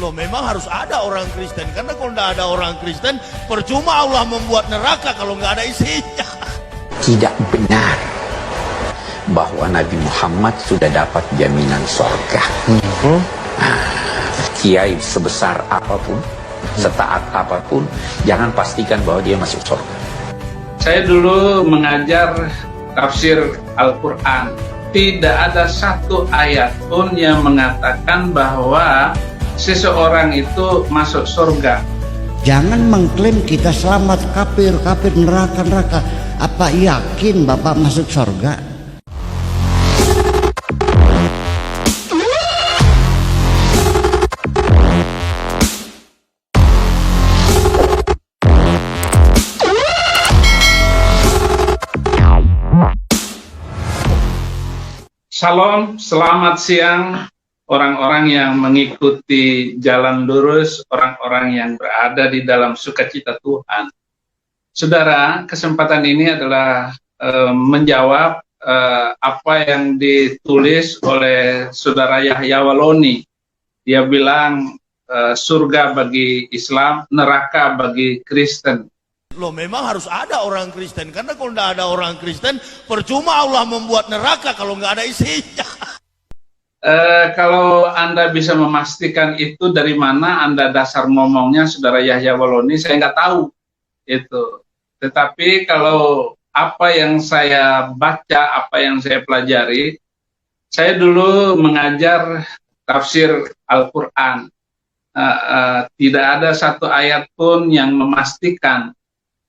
Loh, memang harus ada orang Kristen, karena kalau nggak ada orang Kristen, percuma Allah membuat neraka kalau nggak ada isinya. Tidak benar bahwa Nabi Muhammad sudah dapat jaminan surga. Kiai sebesar apapun, setaat apapun, jangan pastikan bahwa dia masuk surga. Saya dulu mengajar tafsir Al-Quran. Tidak ada satu ayat pun yang mengatakan bahwa seseorang itu masuk surga. Jangan mengklaim kita selamat, kafir, neraka. Apa yakin Bapak masuk surga? Salam, selamat siang orang-orang yang mengikuti jalan lurus, orang-orang yang berada di dalam sukacita Tuhan. Saudara, kesempatan ini adalah menjawab apa yang ditulis oleh Saudara Yahya Waloni. Dia bilang surga bagi Islam, neraka bagi Kristen. Loh, memang harus ada orang Kristen, karena kalau nggak ada orang Kristen, percuma Allah membuat neraka kalau nggak ada isinya. Kalau Anda bisa memastikan itu dari mana Anda dasar ngomongnya, Saudara Yahya Waloni, saya nggak tahu itu. Tetapi kalau apa yang saya baca, apa yang saya pelajari, saya dulu mengajar tafsir Al-Quran. Tidak ada satu ayat pun yang memastikan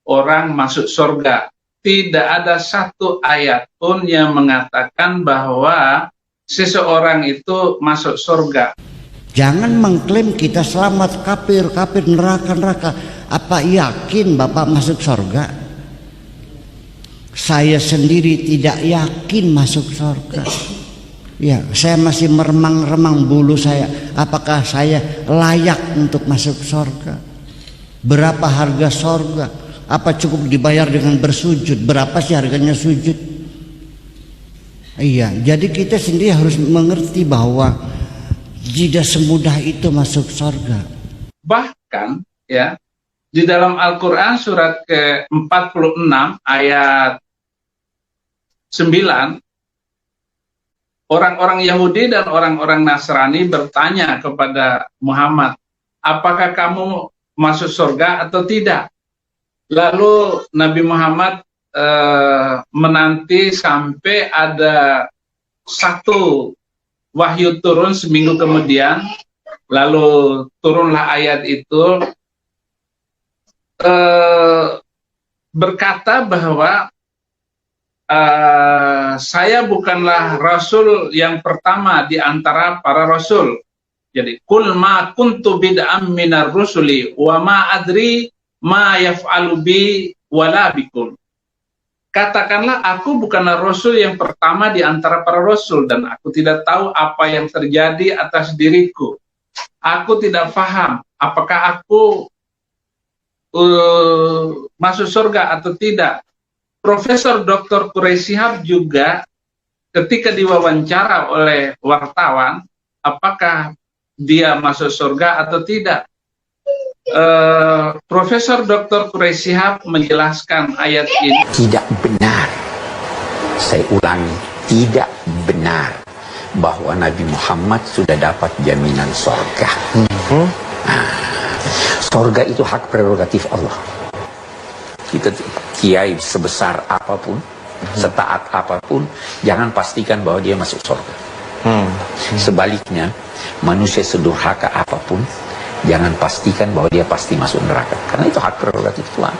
orang masuk surga. Tidak ada satu ayat pun yang mengatakan bahwa seseorang itu masuk surga. Jangan mengklaim kita selamat, kafir, neraka. Apa yakin Bapak masuk surga? Saya sendiri tidak yakin masuk surga. Ya, saya masih meremang-remang bulu saya. Apakah saya layak untuk masuk surga? Berapa harga surga? Apa cukup dibayar dengan bersujud? Berapa sih harganya sujud? Iya, jadi kita sendiri harus mengerti bahwa tidak semudah itu masuk surga. Bahkan ya, di dalam Al-Quran surat ke-46 ayat 9, orang-orang Yahudi dan orang-orang Nasrani bertanya kepada Muhammad, apakah kamu masuk surga atau tidak? Lalu Nabi Muhammad menanti sampai ada satu wahyu turun seminggu kemudian, lalu turunlah ayat itu berkata bahwa saya bukanlah rasul yang pertama di antara para rasul. Jadi kul ma kuntu bid'am minar rusuli wa ma adri ma yaf'alu bi wala bikum. Katakanlah aku bukanlah rasul yang pertama di antara para rasul dan aku tidak tahu apa yang terjadi atas diriku. Aku tidak paham apakah aku masuk surga atau tidak. Profesor Dr. Quraisy Shihab juga ketika diwawancara oleh wartawan apakah dia masuk surga atau tidak, Profesor Dr. Quraisy Shihab menjelaskan ayat ini. Tidak benar, saya ulangi, tidak benar bahwa Nabi Muhammad sudah dapat jaminan surga. Surga itu hak prerogatif Allah. Kita kiai sebesar apapun, setaat apapun, jangan pastikan bahwa dia masuk surga. Sebaliknya, manusia sedurhaka apapun, jangan pastikan bahwa dia pasti masuk neraka, karena itu hak prerogatif Tuhan.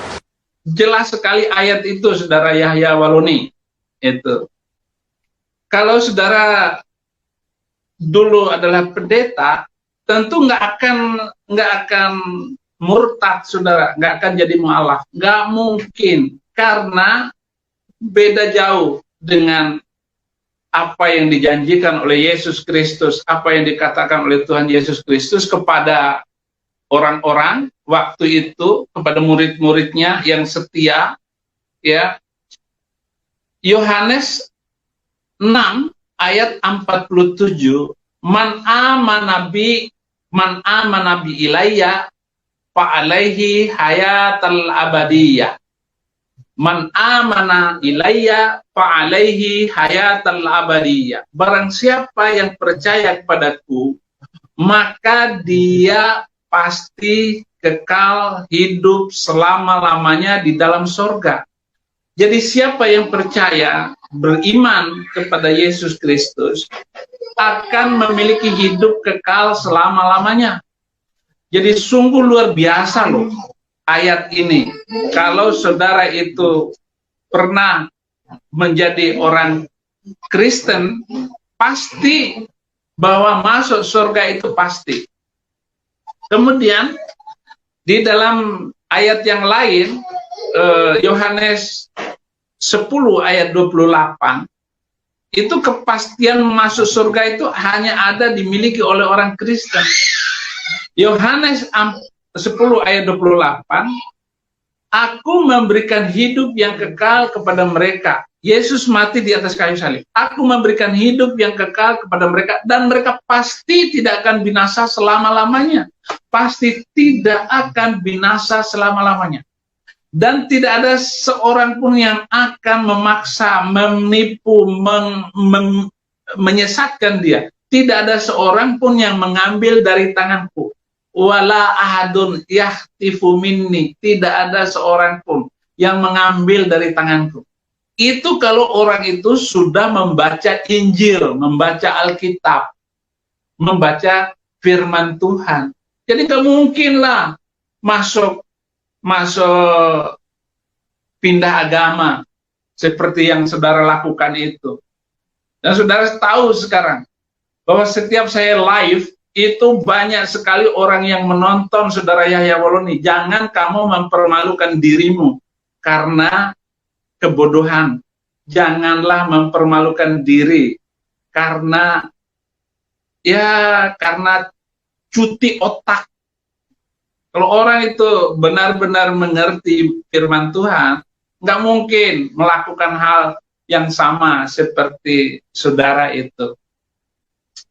Jelas sekali ayat itu, Saudara Yahya Waloni. Itu kalau saudara dulu adalah pendeta, tentu nggak akan murtad, saudara, nggak akan jadi mu'alaf, nggak mungkin, karena beda jauh dengan apa yang dijanjikan oleh Yesus Kristus, apa yang dikatakan oleh Tuhan Yesus Kristus kepada orang-orang waktu itu, kepada murid-muridnya yang setia, ya. Yohanes 6 ayat 47, man amana bi Man amana bi ilayya fa alaihi hayatal abadiyah. Man amana ilayya fa alaihi hayatal abadiyah. Barang siapa yang percaya kepadaku, maka dia pasti kekal hidup selama-lamanya di dalam sorga. Jadi siapa yang percaya, beriman kepada Yesus Kristus, akan memiliki hidup kekal selama-lamanya. Jadi sungguh luar biasa loh ayat ini. Kalau saudara itu pernah menjadi orang Kristen, pasti bahwa masuk surga itu pasti. Kemudian di dalam ayat yang lain, Yohanes 10 ayat 28, itu kepastian masuk surga itu hanya ada dimiliki oleh orang Kristen. Yohanes 10 ayat 28, aku memberikan hidup yang kekal kepada mereka. Yesus mati di atas kayu salib. Aku memberikan hidup yang kekal kepada mereka, dan mereka pasti tidak akan binasa selama-lamanya. Pasti tidak akan binasa selama-lamanya. Dan tidak ada seorang pun yang akan memaksa, menipu, menyesatkan dia. Tidak ada seorang pun yang mengambil dari tanganku. Wala ahadun yahtifu minni. Tidak ada seorang pun yang mengambil dari tanganku. Itu kalau orang itu sudah membaca Injil, membaca Alkitab, membaca firman Tuhan. Jadi nggak mungkinlah masuk pindah agama seperti yang saudara lakukan itu. Dan saudara tahu sekarang bahwa setiap saya live itu banyak sekali orang yang menonton saudara Yahya Waloni. Jangan kamu mempermalukan dirimu karena kebodohan. Janganlah mempermalukan diri karena cuti otak. Kalau orang itu benar-benar mengerti firman Tuhan, nggak mungkin melakukan hal yang sama seperti saudara itu.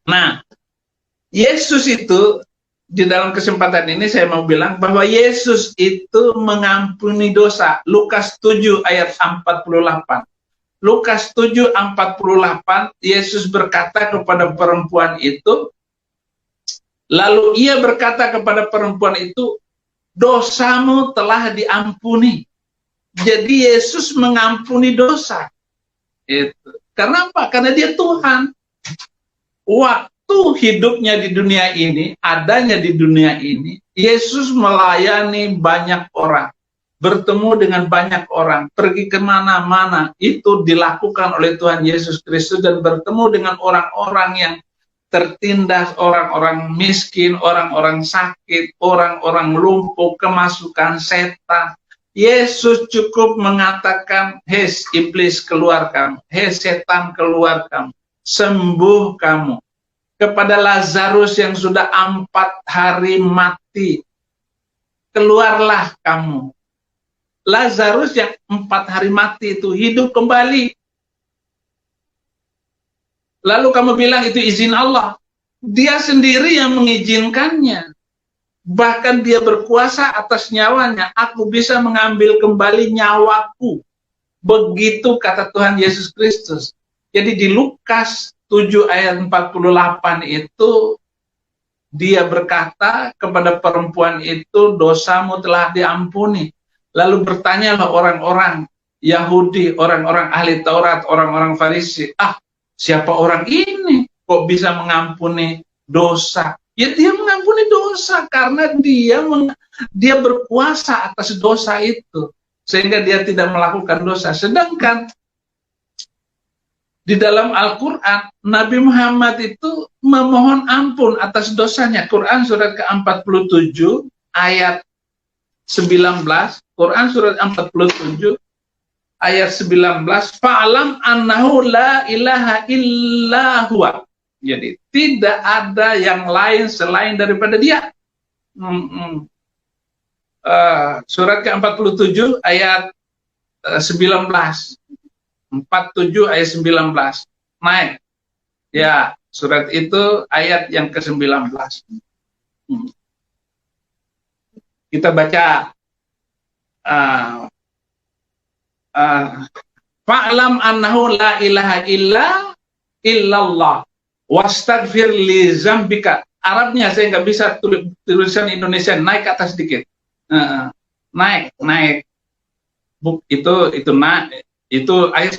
Nah, Yesus itu, di dalam kesempatan ini saya mau bilang bahwa Yesus itu mengampuni dosa. Lukas 7 ayat 48. Lukas 7 48, Yesus berkata kepada perempuan itu, lalu ia berkata kepada perempuan itu, dosamu telah diampuni. Jadi Yesus mengampuni dosa. Itu. Karena apa? Karena dia Tuhan. Waktu hidupnya di dunia ini, adanya di dunia ini, Yesus melayani banyak orang. Bertemu dengan banyak orang, pergi kemana-mana, itu dilakukan oleh Tuhan Yesus Kristus, dan bertemu dengan orang-orang yang tertindas, orang-orang miskin, orang-orang sakit, orang-orang lumpuh, kemasukan setan. Yesus cukup mengatakan, hei iblis keluar kamu, hei setan keluar kamu, sembuh kamu. Kepada Lazarus yang sudah 4 hari mati, keluarlah kamu. Lazarus yang 4 hari mati itu hidup kembali. Lalu kamu bilang itu izin Allah. Dia sendiri yang mengizinkannya. Bahkan dia berkuasa atas nyawanya. Aku bisa mengambil kembali nyawaku. Begitu kata Tuhan Yesus Kristus. Jadi di Lukas 7 ayat 48 itu, dia berkata kepada perempuan itu, dosamu telah diampuni. Lalu bertanyalah orang-orang Yahudi, orang-orang ahli Taurat, orang-orang Farisi, siapa orang ini kok bisa mengampuni dosa? Ya dia mengampuni dosa karena dia berkuasa atas dosa itu, sehingga dia tidak melakukan dosa. Sedangkan di dalam Al-Quran, Nabi Muhammad itu memohon ampun atas dosanya. Quran surat ke-47 ayat 19, Quran surat 47 ayat 19, fa'alam annahu la ilaha illa huwa. Jadi tidak ada yang lain selain daripada dia. Surat ke-47 ayat 19, 47 ayat 19, naik. Ya, surat itu ayat yang ke-19. Kita baca fa'lam annahu la ilaha illallah wastaghfir li zambika. Arabnya saya nggak bisa tulisan Indonesia, naik ke atas sedikit. Naik. Itu ayat